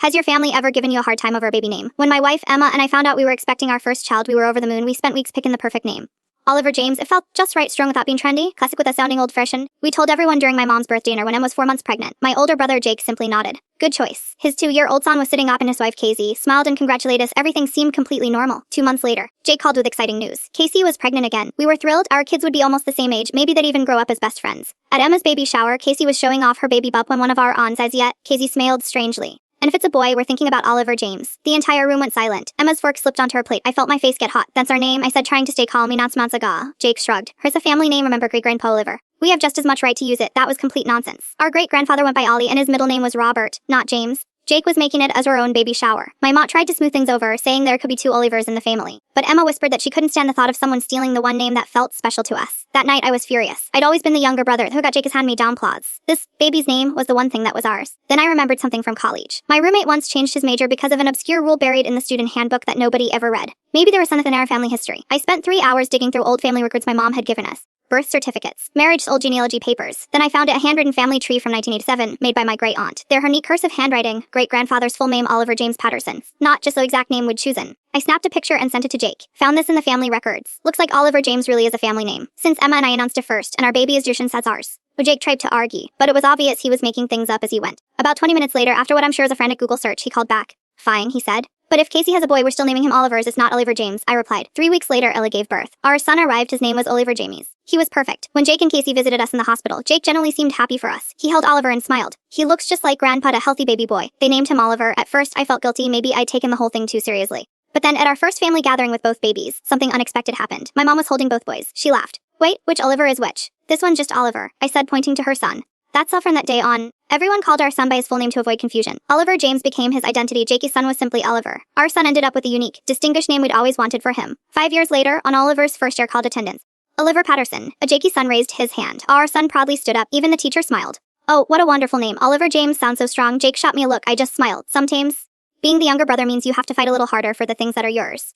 Has your family ever given you a hard time over a baby name? When my wife, Emma, and I found out we were expecting our first child, we were over the moon. We spent weeks picking the perfect name. Oliver James, it felt just right, strong without being trendy, classic with a sounding old-fashioned. We told everyone during my mom's birthday dinner when Emma was 4 months pregnant. My older brother Jake simply nodded. Good choice. His 2-year-old son was sitting up and his wife Casey smiled and congratulated us. Everything seemed completely normal. 2 months later, Jake called with exciting news. Casey was pregnant again. We were thrilled. Our kids would be almost the same age. Maybe they'd even grow up as best friends. At Emma's baby shower, Casey was showing off her baby bump when one of our aunts says, "Yet." Casey smiled strangely. And if it's a boy, we're thinking about Oliver James. The entire room went silent. Emma's fork slipped onto her plate. I felt my face get hot. That's our name, I said, trying to stay calm. Mansaga. Jake shrugged. Hers a family name, remember great-grandpa Oliver. We have just as much right to use it. That was complete nonsense. Our great-grandfather went by Ollie and his middle name was Robert, not James. Jake was making it as her own baby shower. My mom tried to smooth things over, saying there could be 2 Olivers in the family. But Emma whispered that she couldn't stand the thought of someone stealing the one name that felt special to us. That night, I was furious. I'd always been the younger brother who got Jake his hand-me-down plots. This baby's name was the one thing that was ours. Then I remembered something from college. My roommate once changed his major because of an obscure rule buried in the student handbook that nobody ever read. Maybe there was something in our family history. I spent 3 hours digging through old family records my mom had given us. Birth certificates, marriage's old genealogy papers. Then I found a handwritten family tree from 1987, made by my great-aunt. Her neat cursive handwriting, great-grandfather's full name Oliver James Patterson. Not just so exact name would chosen. I snapped a picture and sent it to Jake. Found this in the family records. Looks like Oliver James really is a family name, since Emma and I announced it first, and our baby is Jushin says ours. Jake tried to argue, but it was obvious he was making things up as he went. About 20 minutes later, after what I'm sure is a frantic Google search, he called back. Fine, he said. But if Casey has a boy, we're still naming him Oliver's, it's not Oliver James, I replied. 3 weeks later, Ella gave birth. Our son arrived, his name was Oliver James. He was perfect. When Jake and Casey visited us in the hospital, Jake generally seemed happy for us. He held Oliver and smiled. He looks just like Grandpa, a healthy baby boy. They named him Oliver. At first, I felt guilty, maybe I'd taken the whole thing too seriously. But then at our first family gathering with both babies, something unexpected happened. My mom was holding both boys. She laughed. Wait, which Oliver is which? This one's just Oliver, I said, pointing to her son. That's all from that day on. Everyone called our son by his full name to avoid confusion. Oliver James became his identity. Jakey's son was simply Oliver. Our son ended up with a unique, distinguished name we'd always wanted for him. 5 years later, on Oliver's first year called attendance, Oliver Patterson, a Jakey son raised his hand. Our son proudly stood up. Even the teacher smiled. Oh, what a wonderful name. Oliver James sounds so strong. Jake shot me a look. I just smiled. Sometimes, being the younger brother means you have to fight a little harder for the things that are yours.